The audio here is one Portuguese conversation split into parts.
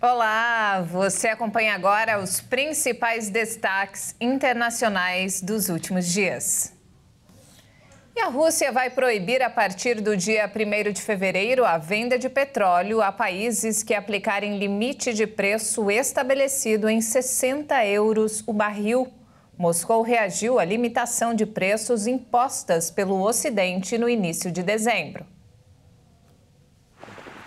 Olá, você acompanha agora os principais destaques internacionais dos últimos dias. E a Rússia vai proibir a partir do dia 1º de fevereiro a venda de petróleo a países que aplicarem limite de preço estabelecido em 60 euros o barril. Moscou reagiu à limitação de preços impostas pelo Ocidente no início de dezembro.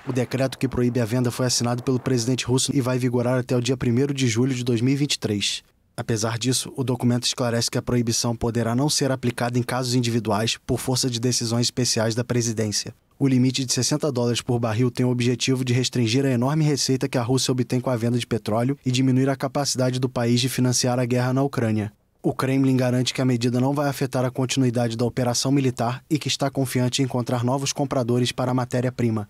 O decreto que proíbe a venda foi assinado pelo presidente russo e vai vigorar até o dia 1º de julho de 2023. Apesar disso, o documento esclarece que a proibição poderá não ser aplicada em casos individuais por força de decisões especiais da presidência. O limite de 60 dólares por barril tem o objetivo de restringir a enorme receita que a Rússia obtém com a venda de petróleo e diminuir a capacidade do país de financiar a guerra na Ucrânia. O Kremlin garante que a medida não vai afetar a continuidade da operação militar e que está confiante em encontrar novos compradores para a matéria-prima.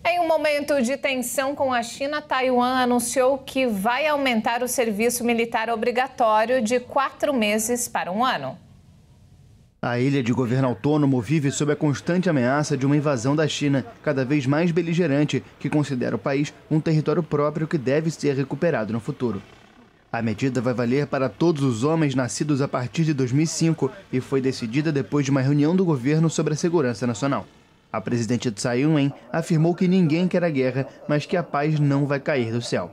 Em um momento de tensão com a China, Taiwan anunciou que vai aumentar o serviço militar obrigatório de 4 meses para 1 ano. A ilha de governo autônomo vive sob a constante ameaça de uma invasão da China, cada vez mais beligerante, que considera o país um território próprio que deve ser recuperado no futuro. A medida vai valer para todos os homens nascidos a partir de 2005 e foi decidida depois de uma reunião do governo sobre a segurança nacional. A presidente Tsai Ing-wen afirmou que ninguém quer a guerra, mas que a paz não vai cair do céu.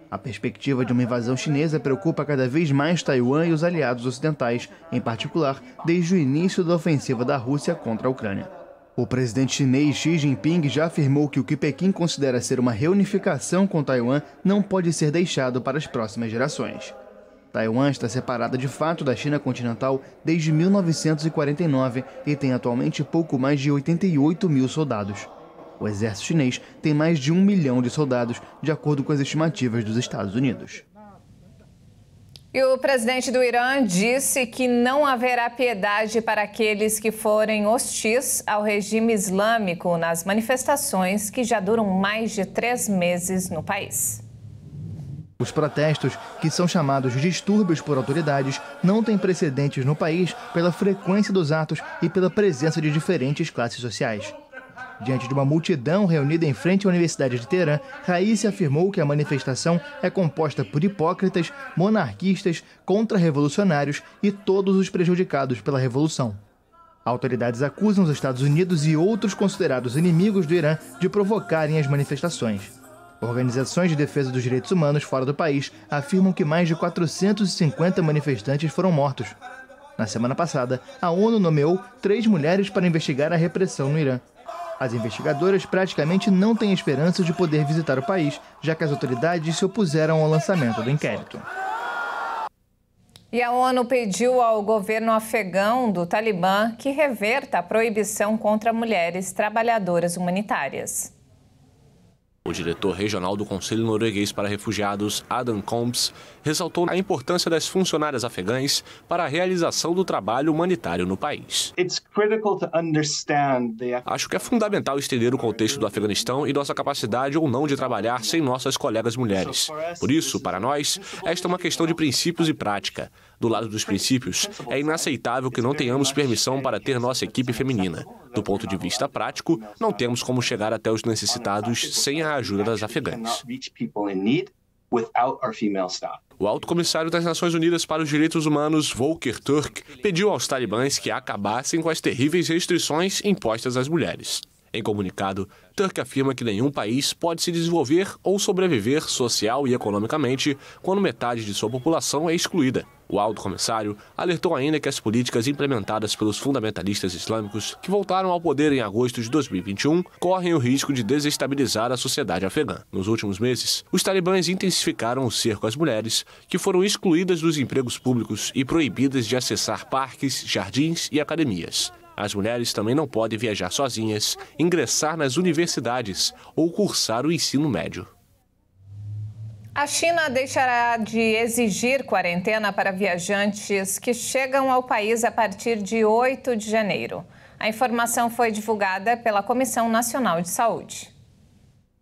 A perspectiva de uma invasão chinesa preocupa cada vez mais Taiwan e os aliados ocidentais, em particular desde o início da ofensiva da Rússia contra a Ucrânia. O presidente chinês Xi Jinping já afirmou que o que Pequim considera ser uma reunificação com Taiwan não pode ser deixado para as próximas gerações. Taiwan está separada de fato da China continental desde 1949 e tem atualmente pouco mais de 88 mil soldados. O exército chinês tem mais de 1 milhão de soldados, de acordo com as estimativas dos Estados Unidos. E o presidente do Irã disse que não haverá piedade para aqueles que forem hostis ao regime islâmico nas manifestações que já duram mais de 3 meses no país. Os protestos, que são chamados de distúrbios por autoridades, não têm precedentes no país pela frequência dos atos e pela presença de diferentes classes sociais. Diante de uma multidão reunida em frente à Universidade de Teherã, Raisi afirmou que a manifestação é composta por hipócritas, monarquistas, contra-revolucionários e todos os prejudicados pela revolução. Autoridades acusam os Estados Unidos e outros considerados inimigos do Irã de provocarem as manifestações. Organizações de defesa dos direitos humanos fora do país afirmam que mais de 450 manifestantes foram mortos. Na semana passada, a ONU nomeou 3 mulheres para investigar a repressão no Irã. As investigadoras praticamente não têm esperança de poder visitar o país, já que as autoridades se opuseram ao lançamento do inquérito. E a ONU pediu ao governo afegão do Talibã que reverta a proibição contra mulheres trabalhadoras humanitárias. O diretor regional do Conselho Norueguês para Refugiados, Adam Combs, ressaltou a importância das funcionárias afegãs para a realização do trabalho humanitário no país. Acho que é fundamental entender o contexto do Afeganistão e nossa capacidade ou não de trabalhar sem nossas colegas mulheres. Por isso, para nós, esta é uma questão de princípios e prática. Do lado dos princípios, é inaceitável que não tenhamos permissão para ter nossa equipe feminina. Do ponto de vista prático, não temos como chegar até os necessitados sem a ajuda das afegãs. O alto comissário das Nações Unidas para os Direitos Humanos, Volker Turk, pediu aos talibãs que acabassem com as terríveis restrições impostas às mulheres. Em comunicado, Turk afirma que nenhum país pode se desenvolver ou sobreviver social e economicamente quando metade de sua população é excluída. O alto comissário alertou ainda que as políticas implementadas pelos fundamentalistas islâmicos, que voltaram ao poder em agosto de 2021, correm o risco de desestabilizar a sociedade afegã. Nos últimos meses, os talibãs intensificaram o cerco às mulheres, que foram excluídas dos empregos públicos e proibidas de acessar parques, jardins e academias. As mulheres também não podem viajar sozinhas, ingressar nas universidades ou cursar o ensino médio. A China deixará de exigir quarentena para viajantes que chegam ao país a partir de 8 de janeiro. A informação foi divulgada pela Comissão Nacional de Saúde.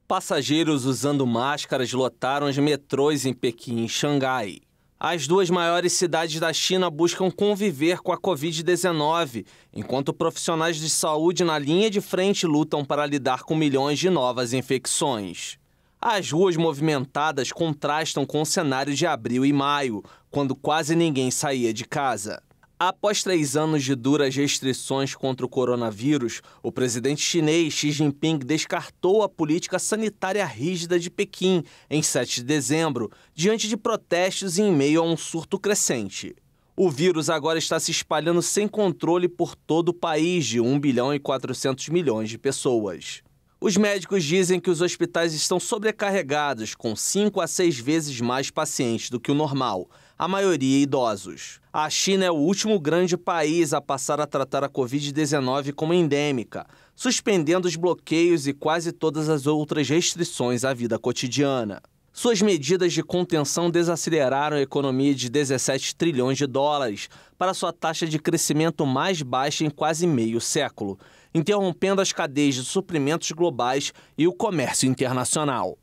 Passageiros usando máscaras lotaram os metrôs em Pequim e Xangai. As duas maiores cidades da China buscam conviver com a Covid-19, enquanto profissionais de saúde na linha de frente lutam para lidar com milhões de novas infecções. As ruas movimentadas contrastam com o cenário de abril e maio, quando quase ninguém saía de casa. Após 3 anos de duras restrições contra o coronavírus, o presidente chinês Xi Jinping descartou a política sanitária rígida de Pequim em 7 de dezembro, diante de protestos e em meio a um surto crescente. O vírus agora está se espalhando sem controle por todo o país de 1 bilhão e 400 milhões de pessoas. Os médicos dizem que os hospitais estão sobrecarregados, com 5 a 6 vezes mais pacientes do que o normal, a maioria idosos. A China é o último grande país a passar a tratar a Covid-19 como endêmica, suspendendo os bloqueios e quase todas as outras restrições à vida cotidiana. Suas medidas de contenção desaceleraram a economia de 17 trilhões de dólares para sua taxa de crescimento mais baixa em quase meio século, interrompendo as cadeias de suprimentos globais e o comércio internacional.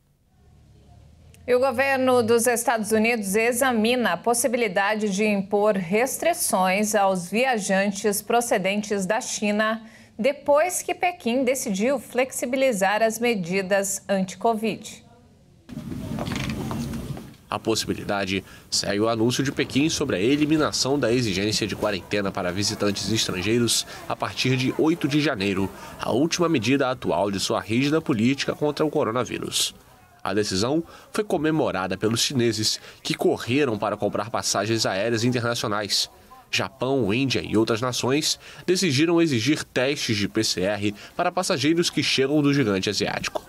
E o governo dos Estados Unidos examina a possibilidade de impor restrições aos viajantes procedentes da China depois que Pequim decidiu flexibilizar as medidas anti-Covid. A possibilidade segue o anúncio de Pequim sobre a eliminação da exigência de quarentena para visitantes estrangeiros a partir de 8 de janeiro, a última medida atual de sua rígida política contra o coronavírus. A decisão foi comemorada pelos chineses, que correram para comprar passagens aéreas internacionais. Japão, Índia e outras nações decidiram exigir testes de PCR para passageiros que chegam do gigante asiático.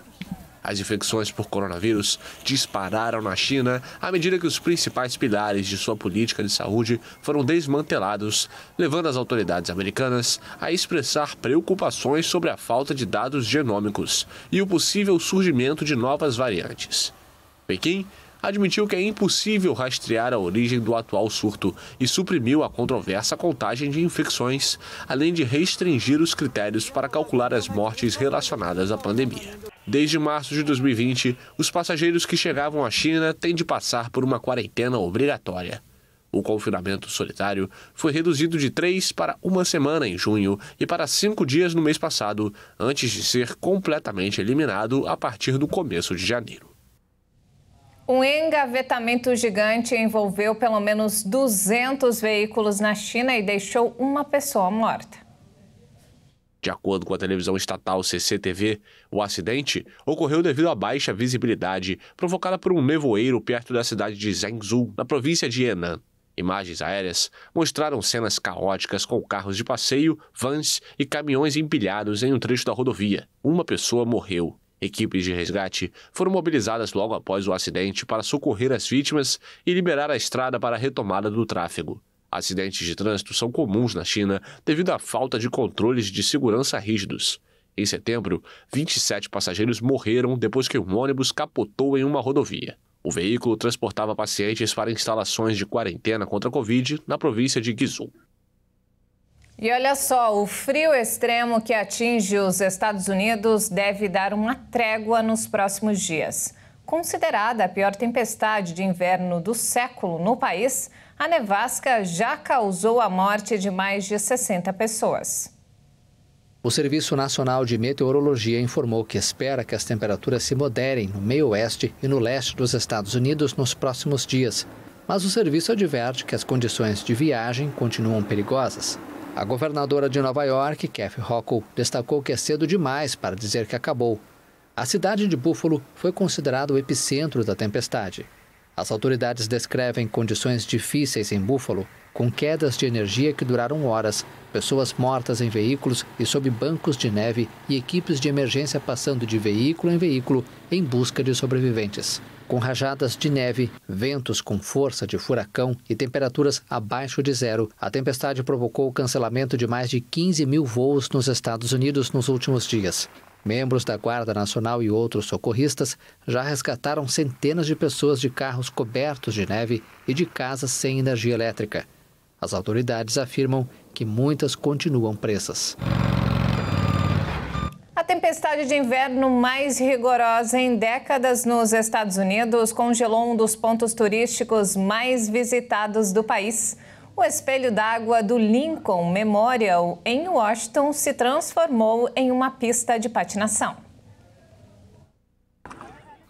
As infecções por coronavírus dispararam na China à medida que os principais pilares de sua política de saúde foram desmantelados, levando as autoridades americanas a expressar preocupações sobre a falta de dados genômicos e o possível surgimento de novas variantes. Pequim admitiu que é impossível rastrear a origem do atual surto e suprimiu a controversa contagem de infecções, além de restringir os critérios para calcular as mortes relacionadas à pandemia. Desde março de 2020, os passageiros que chegavam à China têm de passar por uma quarentena obrigatória. O confinamento solitário foi reduzido de 3 para 1 semana em junho e para 5 dias no mês passado, antes de ser completamente eliminado a partir do começo de janeiro. Um engavetamento gigante envolveu pelo menos 200 veículos na China e deixou uma pessoa morta. De acordo com a televisão estatal CCTV, o acidente ocorreu devido à baixa visibilidade provocada por um nevoeiro perto da cidade de Zhengzhou, na província de Henan. Imagens aéreas mostraram cenas caóticas com carros de passeio, vans e caminhões empilhados em um trecho da rodovia. Uma pessoa morreu. Equipes de resgate foram mobilizadas logo após o acidente para socorrer as vítimas e liberar a estrada para a retomada do tráfego. Acidentes de trânsito são comuns na China devido à falta de controles de segurança rígidos. Em setembro, 27 passageiros morreram depois que um ônibus capotou em uma rodovia. O veículo transportava pacientes para instalações de quarentena contra a Covid na província de Guizhou. E olha só, o frio extremo que atinge os Estados Unidos deve dar uma trégua nos próximos dias. Considerada a pior tempestade de inverno do século no país, a nevasca já causou a morte de mais de 60 pessoas. O Serviço Nacional de Meteorologia informou que espera que as temperaturas se moderem no meio-oeste e no leste dos Estados Unidos nos próximos dias. Mas o serviço adverte que as condições de viagem continuam perigosas. A governadora de Nova York, Kathy Hochul, destacou que é cedo demais para dizer que acabou. A cidade de Buffalo foi considerada o epicentro da tempestade. As autoridades descrevem condições difíceis em Buffalo, com quedas de energia que duraram horas, pessoas mortas em veículos e sob bancos de neve e equipes de emergência passando de veículo em veículo em busca de sobreviventes. Com rajadas de neve, ventos com força de furacão e temperaturas abaixo de zero, a tempestade provocou o cancelamento de mais de 15 mil voos nos Estados Unidos nos últimos dias. Membros da Guarda Nacional e outros socorristas já resgataram centenas de pessoas de carros cobertos de neve e de casas sem energia elétrica. As autoridades afirmam que muitas continuam presas. A tempestade de inverno mais rigorosa em décadas nos Estados Unidos congelou um dos pontos turísticos mais visitados do país. O espelho d'água do Lincoln Memorial, em Washington, se transformou em uma pista de patinação.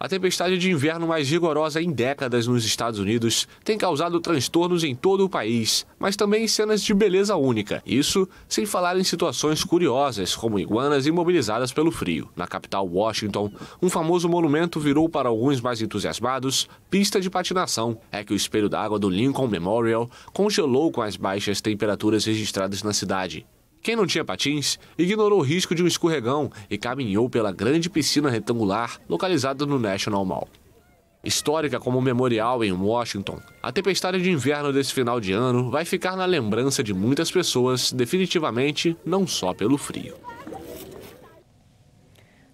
A tempestade de inverno mais rigorosa em décadas nos Estados Unidos tem causado transtornos em todo o país, mas também cenas de beleza única. Isso sem falar em situações curiosas, como iguanas imobilizadas pelo frio. Na capital Washington, um famoso monumento virou para alguns mais entusiasmados pista de patinação. É que o espelho d'água do Lincoln Memorial congelou com as baixas temperaturas registradas na cidade. Quem não tinha patins ignorou o risco de um escorregão e caminhou pela grande piscina retangular localizada no National Mall. Histórica como memorial em Washington, a tempestade de inverno desse final de ano vai ficar na lembrança de muitas pessoas, definitivamente não só pelo frio.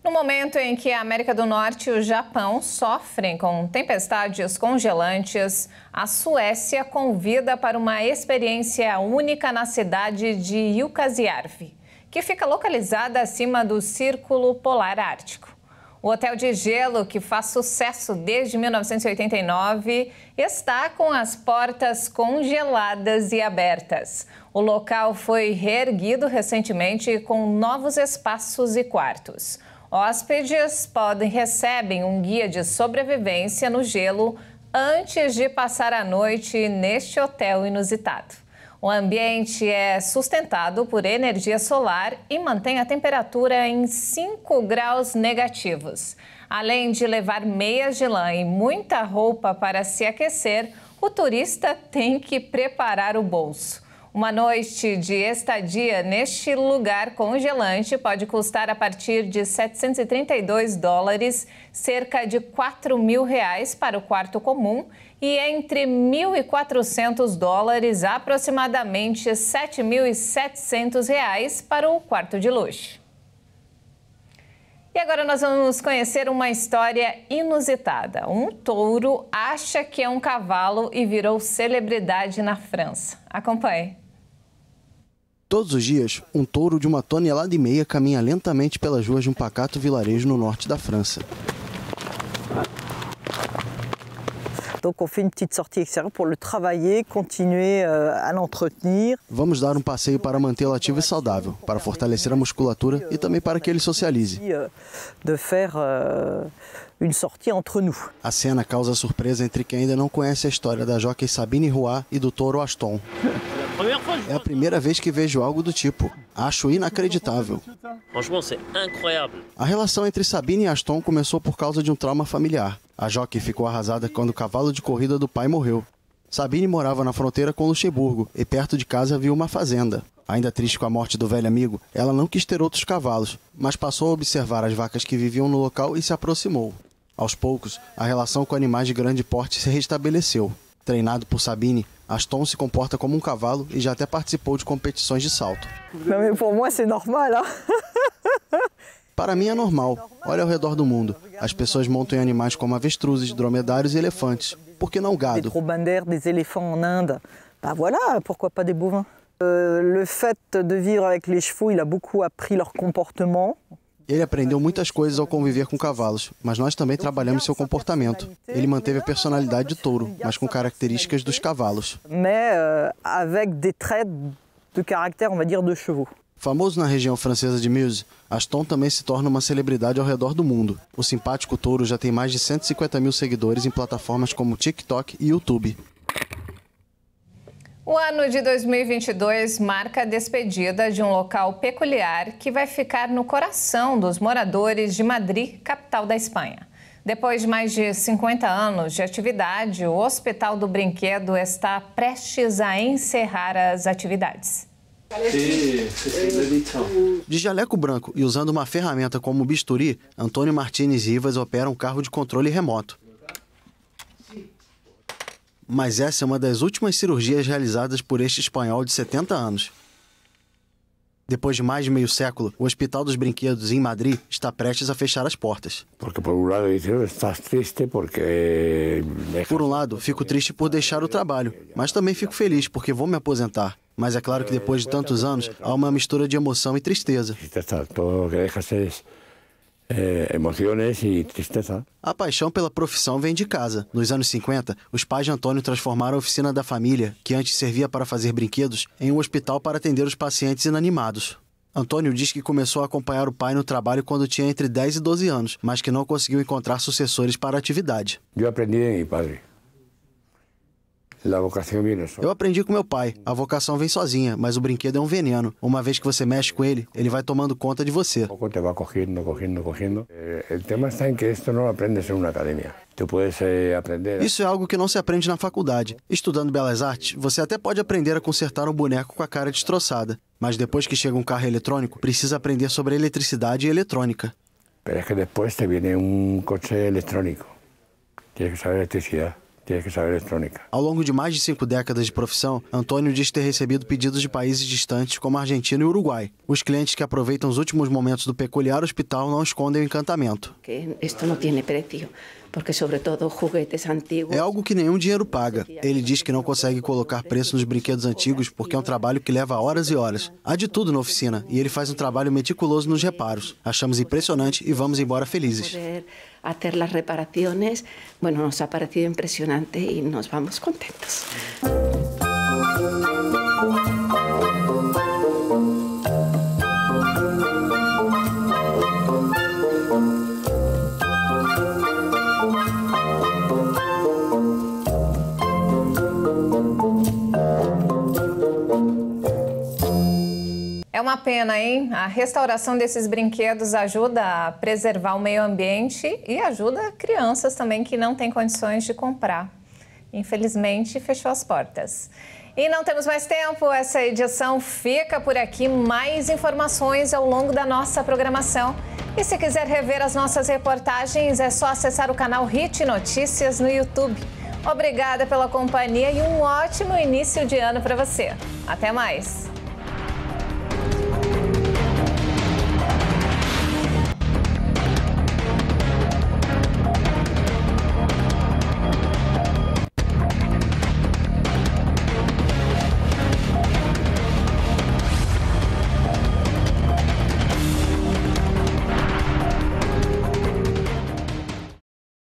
No momento em que a América do Norte e o Japão sofrem com tempestades congelantes, a Suécia convida para uma experiência única na cidade de Jukkasjärvi, que fica localizada acima do Círculo Polar Ártico. O hotel de gelo, que faz sucesso desde 1989, está com as portas congeladas e abertas. O local foi reerguido recentemente com novos espaços e quartos. Hóspedes recebem um guia de sobrevivência no gelo antes de passar a noite neste hotel inusitado. O ambiente é sustentado por energia solar e mantém a temperatura em 5 graus negativos. Além de levar meias de lã e muita roupa para se aquecer, o turista tem que preparar o bolso. Uma noite de estadia neste lugar congelante pode custar a partir de $732, cerca de R$4.000 para o quarto comum e entre $1.400, aproximadamente R$7.700 para o quarto de luxo. E agora nós vamos conhecer uma história inusitada. Um touro acha que é um cavalo e virou celebridade na França. Acompanhe. Todos os dias, um touro de 1,5 toneladas caminha lentamente pelas ruas de um pacato vilarejo no norte da França. Donc on fait une petite sortie extérieure pour le travailler, continuer à l'entretenir. Vamos dar um passeio para mantê-lo ativo e saudável, para fortalecer a musculatura e também para que ele socialize. De faire une sortie entre nous. A cena causa surpresa entre quem ainda não conhece a história da jockey Sabine Roy e do touro Aston. É a primeira vez que vejo algo do tipo. Acho inacreditável. A relação entre Sabine e Aston começou por causa de um trauma familiar. A jockey ficou arrasada quando o cavalo de corrida do pai morreu. Sabine morava na fronteira com Luxemburgo e perto de casa havia uma fazenda. Ainda triste com a morte do velho amigo, ela não quis ter outros cavalos, mas passou a observar as vacas que viviam no local e se aproximou. Aos poucos, a relação com animais de grande porte se restabeleceu. Treinado por Sabine, Aston se comporta como um cavalo e já até participou de competições de salto. Não, mas para mim é normal, hein? Para mim é normal. Olha ao redor do mundo. As pessoas montam em animais como avestruzes, dromedários e elefantes. Por que não gado? Des dromadaires, des éléphants en Inde. Bah voilà, pourquoi pas des bovins? Le fait de vivre avec les chevaux, il a beaucoup appris leur comportement. Ele aprendeu muitas coisas ao conviver com cavalos, mas nós também trabalhamos seu comportamento. Ele manteve a personalidade de touro, mas com características dos cavalos. Mais avec des traits de caractère, on va dire, de chevaux. Famoso na região francesa de Meuse, Aston também se torna uma celebridade ao redor do mundo. O simpático touro já tem mais de 150 mil seguidores em plataformas como TikTok e YouTube. O ano de 2022 marca a despedida de um local peculiar que vai ficar no coração dos moradores de Madrid, capital da Espanha. Depois de mais de 50 anos de atividade, o Hospital do Brinquedo está prestes a encerrar as atividades. De jaleco branco e usando uma ferramenta como bisturi, Antônio Martínez Rivas opera um carro de controle remoto. Mas essa é uma das últimas cirurgias realizadas por este espanhol de 70 anos. Depois de mais de meio século, o Hospital dos Brinquedos em Madrid está prestes a fechar as portas. Por um lado, fico triste por deixar o trabalho, mas também fico feliz porque vou me aposentar. Mas é claro que depois de tantos anos, há uma mistura de emoção e tristeza. Emoções e tristeza. A paixão pela profissão vem de casa. Nos anos 50, os pais de Antônio transformaram a oficina da família, que antes servia para fazer brinquedos, em um hospital para atender os pacientes inanimados. Antônio diz que começou a acompanhar o pai no trabalho quando tinha entre 10 e 12 anos, mas que não conseguiu encontrar sucessores para a atividade. Eu aprendi de meu pai. Eu aprendi com meu pai. A vocação vem sozinha, mas o brinquedo é um veneno. Uma vez que você mexe com ele, ele vai tomando conta de você. Pouco te vai cogiendo. O tema está em que isto não aprendes em uma academia. Tu puedes aprender. Isso é algo que não se aprende na faculdade. Estudando Belas Artes, você até pode aprender a consertar um boneco com a cara destroçada. Mas depois que chega um carro eletrônico, precisa aprender sobre eletricidade e eletrônica. Mas é que depois te vem um coche eletrônico. Tienes que saber eletricidade. Tem que saber eletrônica. Ao longo de mais de 5 décadas de profissão, Antônio diz ter recebido pedidos de países distantes como Argentina e Uruguai. Os clientes que aproveitam os últimos momentos do peculiar hospital não escondem o encantamento. Isto não tem preço, porque sobretudo juguetes antigos. É algo que nenhum dinheiro paga. Ele diz que não consegue colocar preço nos brinquedos antigos porque é um trabalho que leva horas e horas. Há de tudo na oficina e ele faz um trabalho meticuloso nos reparos. Achamos impressionante e vamos embora felizes. Hacer las reparaciones, bueno, nos ha parecido impresionante y nos vamos contentos. É uma pena, hein? A restauração desses brinquedos ajuda a preservar o meio ambiente e ajuda crianças também que não têm condições de comprar. Infelizmente, fechou as portas. E não temos mais tempo, essa edição fica por aqui. Mais informações ao longo da nossa programação. E se quiser rever as nossas reportagens, é só acessar o canal Hit Notícias no YouTube. Obrigada pela companhia e um ótimo início de ano para você. Até mais!